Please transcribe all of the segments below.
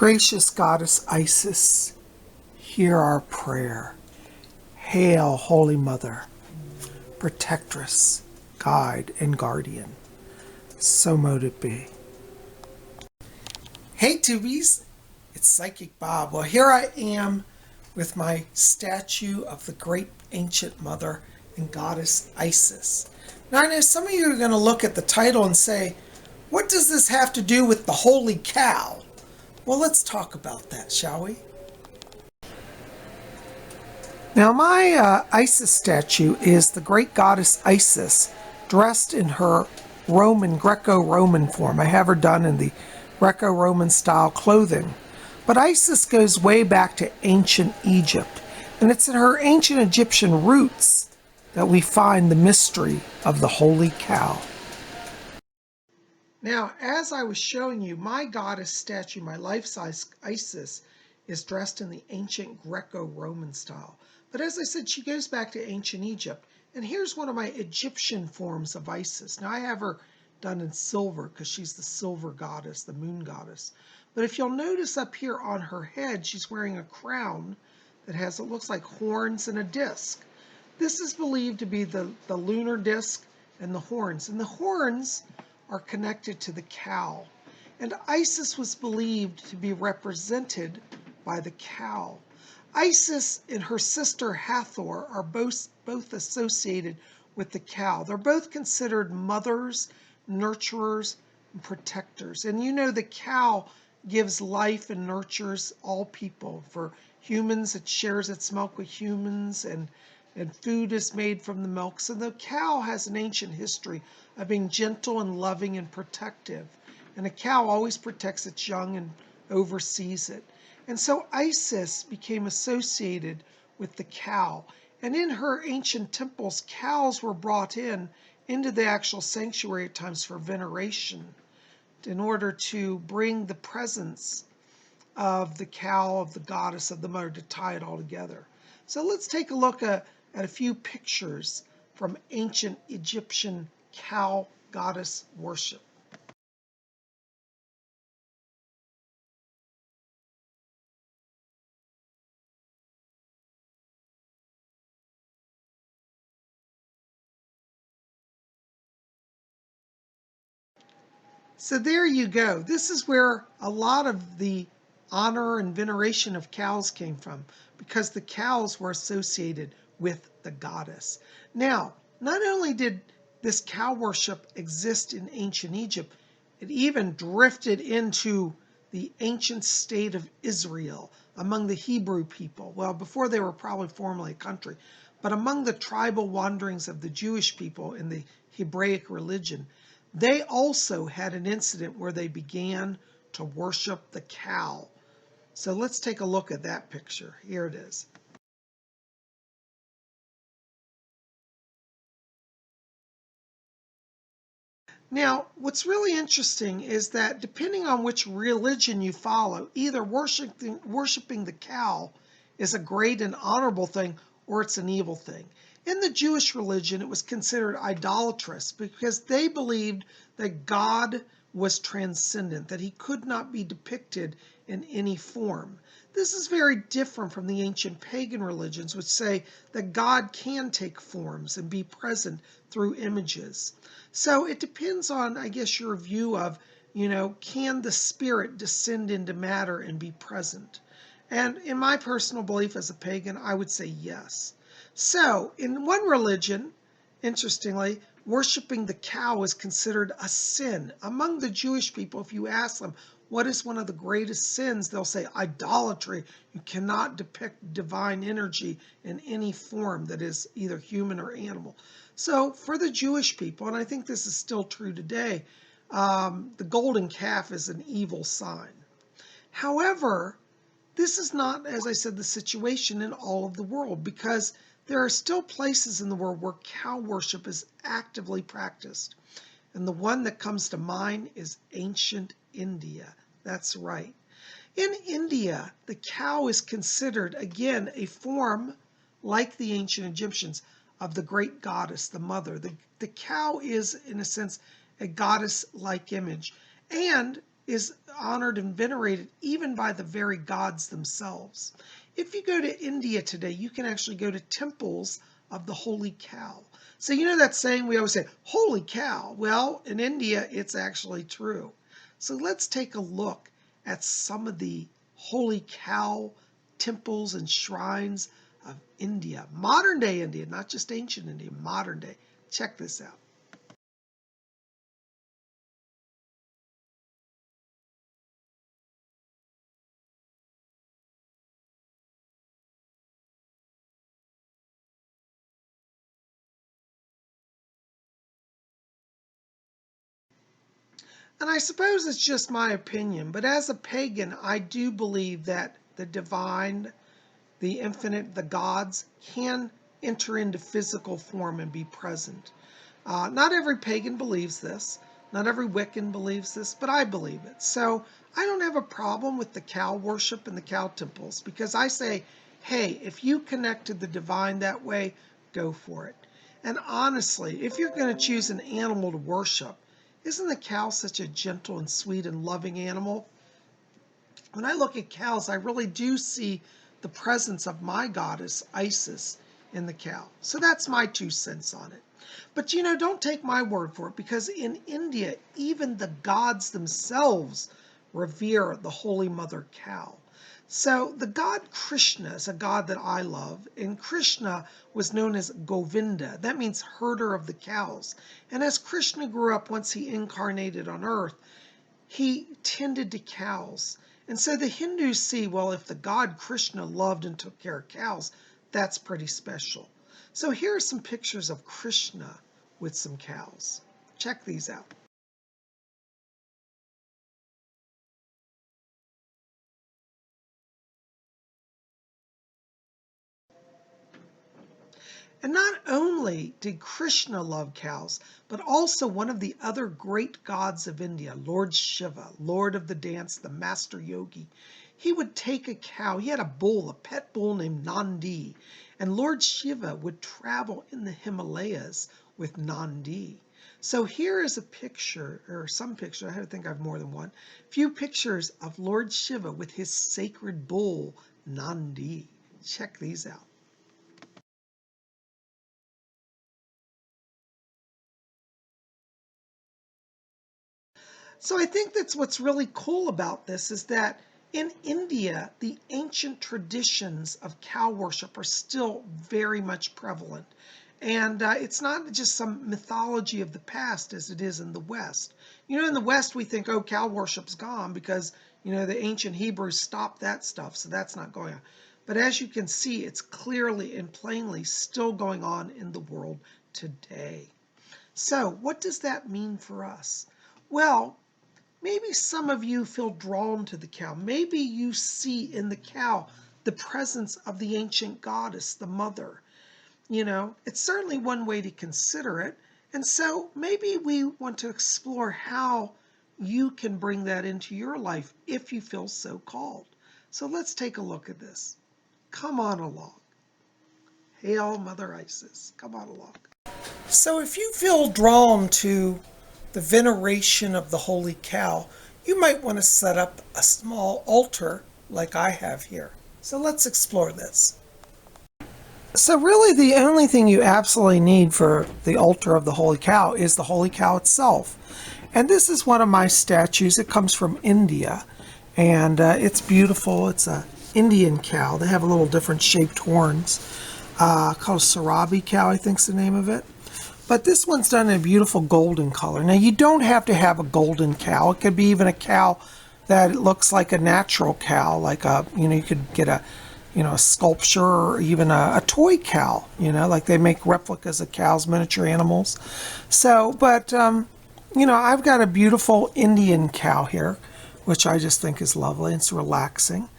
Gracious Goddess Isis, hear our prayer. Hail, Holy Mother, protectress, guide, and guardian. So mote it be. Hey Tubies, it's Psychic Bob. Well, here I am with my statue of the great ancient mother and goddess Isis. Now I know some of you are going to look at the title and say, what does this have to do with the holy cow? Well, let's talk about that, shall we? Now, my Isis statue is the great goddess Isis dressed in her Greco-Roman form. I have her done in the Greco-Roman style clothing. But Isis goes way back to ancient Egypt, and it's in her ancient Egyptian roots that we find the mystery of the holy cow. Now, as I was showing you, my goddess statue, my life-size Isis, is dressed in the ancient Greco-Roman style. But as I said, she goes back to ancient Egypt. And here's one of my Egyptian forms of Isis. Now, I have her done in silver because she's the silver goddess, the moon goddess. But if you'll notice up here on her head, she's wearing a crown that has, it looks like horns and a disc. This is believed to be the lunar disc and the horns. And the horns are connected to the cow. And Isis was believed to be represented by the cow. Isis and her sister Hathor are both associated with the cow. They're both considered mothers, nurturers, and protectors. And you know the cow gives life and nurtures all people. For humans, it shares its milk with humans, and food is made from the milk. So the cow has an ancient history of being gentle and loving and protective. And a cow always protects its young and oversees it. And so Isis became associated with the cow. And in her ancient temples, cows were brought into the actual sanctuary at times for veneration in order to bring the presence of the cow, of the goddess, of the mother, to tie it all together. So let's take a look at a few pictures from ancient Egyptian cow goddess worship. So there you go. This is where a lot of the honor and veneration of cows came from, because the cows were associated with the goddess. Now, not only did this cow worship exist in ancient Egypt, it even drifted into the ancient state of Israel among the Hebrew people. Well, before they were probably formally a country, but among the tribal wanderings of the Jewish people in the Hebraic religion, they also had an incident where they began to worship the cow. So let's take a look at that picture. Here it is. Now, what's really interesting is that depending on which religion you follow, either worshiping the cow is a great and honorable thing, or it's an evil thing. In the Jewish religion, it was considered idolatrous because they believed that God was transcendent, that he could not be depicted in any form. This is very different from the ancient pagan religions, which say that God can take forms and be present through images. So it depends on, I guess, your view of, can the spirit descend into matter and be present? And in my personal belief as a pagan, I would say yes. So in one religion, interestingly, worshiping the cow is considered a sin. Among the Jewish people, if you ask them, what is one of the greatest sins? They'll say idolatry. You cannot depict divine energy in any form that is either human or animal. So for the Jewish people, and I think this is still true today, the golden calf is an evil sign. However, this is not, as I said, the situation in all of the world, because there are still places in the world where cow worship is actively practiced. And the one that comes to mind is ancient India. That's right. In India, the cow is considered, again, a form, like the ancient Egyptians, of the great goddess, the mother. The cow is, in a sense, a goddess-like image. And is honored and venerated even by the very gods themselves. If you go to India today, you can actually go to temples of the holy cow. So you know that saying we always say, holy cow? Well, in India, it's actually true. So let's take a look at some of the holy cow temples and shrines of India. Modern day India, not just ancient India, modern day. Check this out. And I suppose it's just my opinion, but as a pagan, I do believe that the divine, the infinite, the gods can enter into physical form and be present. Not every pagan believes this. Not every Wiccan believes this, but I believe it. So I don't have a problem with the cow worship and the cow temples because I say, hey, if you connect to the divine that way, go for it. And honestly, if you're going to choose an animal to worship, isn't the cow such a gentle and sweet and loving animal? When I look at cows, I really do see the presence of my goddess, Isis, in the cow. So that's my 2 cents on it. But you know, don't take my word for it, because in India, even the gods themselves revere the Holy Mother Cow. So the god Krishna is a god that I love, and Krishna was known as Govinda. That means herder of the cows. And as Krishna grew up, once he incarnated on earth, he tended to cows. And so the Hindus see, well, if the god Krishna loved and took care of cows, that's pretty special. So here are some pictures of Krishna with some cows. Check these out. And not only did Krishna love cows, but also one of the other great gods of India, Lord Shiva, Lord of the dance, the master yogi. He would take a cow. He had a bull, a pet bull named Nandi. And Lord Shiva would travel in the Himalayas with Nandi. So here is a picture, or some picture, I think I have more than one, few pictures of Lord Shiva with his sacred bull, Nandi. Check these out. So I think that's what's really cool about this is that in India, the ancient traditions of cow worship are still very much prevalent. And it's not just some mythology of the past as it is in the West. You know, in the West, we think, oh, cow worship's gone because, you know, the ancient Hebrews stopped that stuff, so that's not going on. But as you can see, it's clearly and plainly still going on in the world today. So what does that mean for us? Well, maybe some of you feel drawn to the cow. Maybe you see in the cow the presence of the ancient goddess, the mother. You know, it's certainly one way to consider it. And so maybe we want to explore how you can bring that into your life if you feel so called. So let's take a look at this. Come on along. Hail Mother Isis. Come on along. So if you feel drawn to the veneration of the holy cow, you might want to set up a small altar like I have here. So let's explore this. So really the only thing you absolutely need for the altar of the holy cow is the holy cow itself. And this is one of my statues. It comes from India, and it's beautiful. It's a Indian cow. They have a little different shaped horns. Called Sarabi cow, I think's the name of it. But this one's done in a beautiful golden color. Now, you don't have to have a golden cow. It could be even a cow that looks like a natural cow, like a, you know, you could get a, you know, a sculpture or even a toy cow, you know, like they make replicas of cows, miniature animals. So, but, you know, I've got a beautiful Indian cow here, which I just think is lovely. It's relaxing.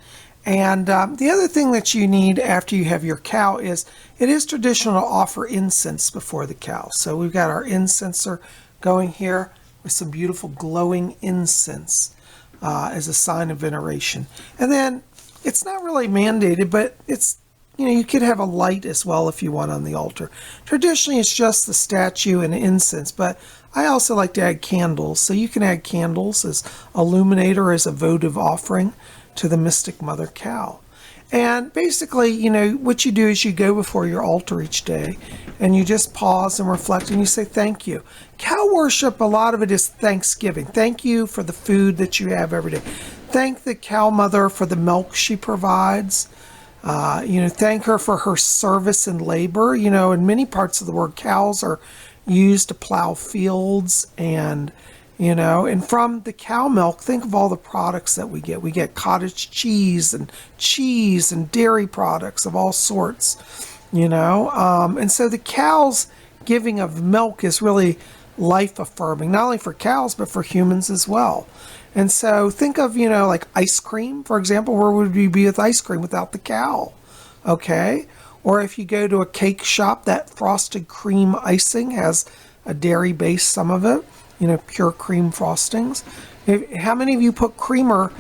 And the other thing that you need after you have your cow is, it is traditional to offer incense before the cow. So we've got our incenser going here with some beautiful glowing incense as a sign of veneration. And then it's not really mandated, but it's, you know, you could have a light as well if you want on the altar. Traditionally, it's just the statue and incense, but I also like to add candles. So you can add candles as illuminator, as a votive offering to the mystic mother cow. And basically, you know, what you do is you go before your altar each day and you just pause and reflect and you say thank you. Cow worship, a lot of it is thanksgiving. Thank you for the food that you have every day. Thank the cow mother for the milk she provides. You know, thank her for her service and labor. You know, in many parts of the world, cows are used to plow fields, and you know, and from the cow milk, think of all the products that we get. We get cottage cheese and dairy products of all sorts, you know. And so the cow's giving of milk is really life affirming, not only for cows, but for humans as well. And so think of, you know, like ice cream, for example. Where would we be with ice cream without the cow? Okay. Or if you go to a cake shop, that frosted cream icing has a dairy base, some of it, you know, pure cream frostings. How many of you put creamer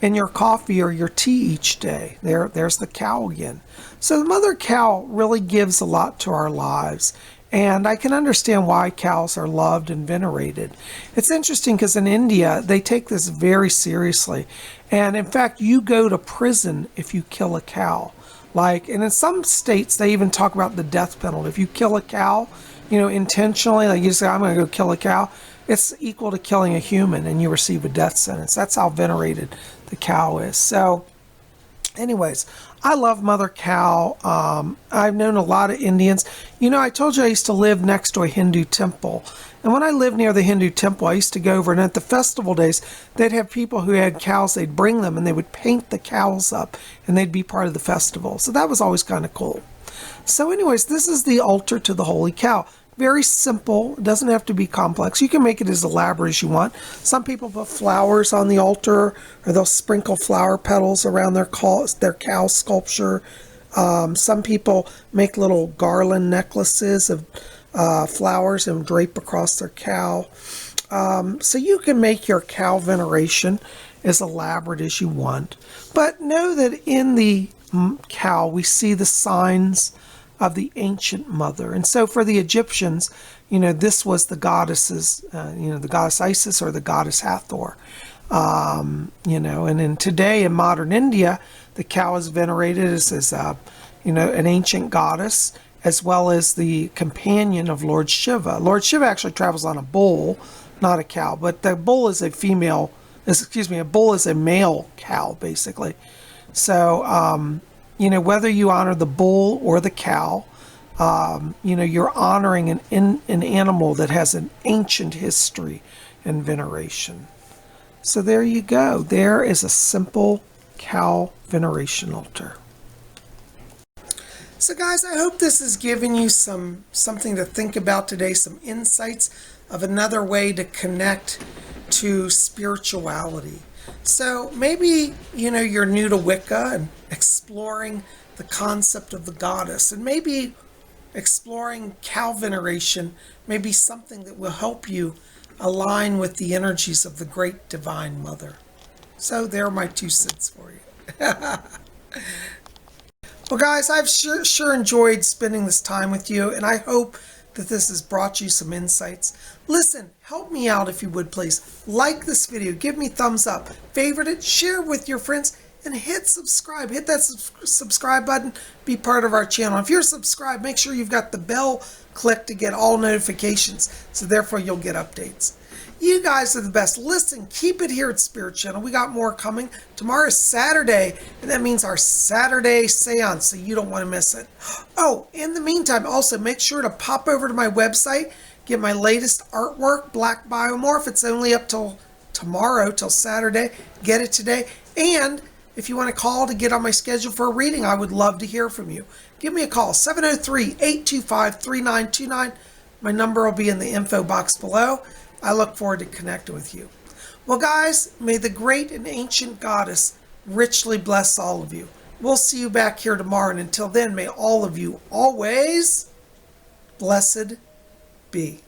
in your coffee or your tea each day? There's the cow again. So the mother cow really gives a lot to our lives. And I can understand why cows are loved and venerated. It's interesting because in India, they take this very seriously. And in fact, you go to prison if you kill a cow. Like, and in some states, they even talk about the death penalty. If you kill a cow, you know, intentionally, like you say, I'm going to go kill a cow, it's equal to killing a human and you receive a death sentence. That's how venerated the cow is. So anyways, I love Mother Cow. I've known a lot of Indians. You know, I told you I used to live next to a Hindu temple. And when I lived near the Hindu temple, I used to go over, and at the festival days, they'd have people who had cows. They'd bring them, and they would paint the cows up, and they'd be part of the festival. So that was always kind of cool. So anyways, this is the altar to the Holy Cow. Very simple. It doesn't have to be complex. You can make it as elaborate as you want. Some people put flowers on the altar, or they'll sprinkle flower petals around their cow sculpture. Some people make little garland necklaces of flowers and drape across their cow. So you can make your cow veneration as elaborate as you want. But know that in the cow, we see the signs of the ancient mother. And so for the Egyptians, you know, this was the goddesses, you know, the goddess Isis or the goddess Hathor. You know, and then today in modern India, the cow is venerated as you know, an ancient goddess, as well as the companion of Lord Shiva. Lord Shiva actually travels on a bull, not a cow, but the bull is a a bull is a male cow, basically. So, you know, whether you honor the bull or the cow, you know, you're honoring an animal that has an ancient history and veneration. So there you go. There is a simple cow veneration altar. So guys, I hope this has given you something to think about today, some insights of another way to connect to spirituality. So maybe, you know, you're new to Wicca and exploring the concept of the goddess, and maybe exploring cow veneration may be something that will help you align with the energies of the great divine mother. So there are my 2 cents for you. Well guys, I've sure enjoyed spending this time with you, and I hope that this has brought you some insights. Listen, help me out if you would please. Like this video, give me thumbs up, favorite it, share it with your friends, and hit subscribe. Hit that subscribe button, be part of our channel. If you're subscribed, make sure you've got the bell clicked to get all notifications, so therefore you'll get updates. You guys are the best. Listen, keep it here at Spirit Channel. We got more coming. Tomorrow is Saturday, and that means our Saturday seance, so you don't want to miss it. Oh, in the meantime, also make sure to pop over to my website, get my latest artwork, Black Biomorph. It's only up till tomorrow, till Saturday. Get it today. And if you want to call to get on my schedule for a reading, I would love to hear from you. Give me a call, 703-825-3929. My number will be in the info box below. I look forward to connecting with you. Well, guys, may the great and ancient goddess richly bless all of you. We'll see you back here tomorrow, and until then, may all of you always blessed be.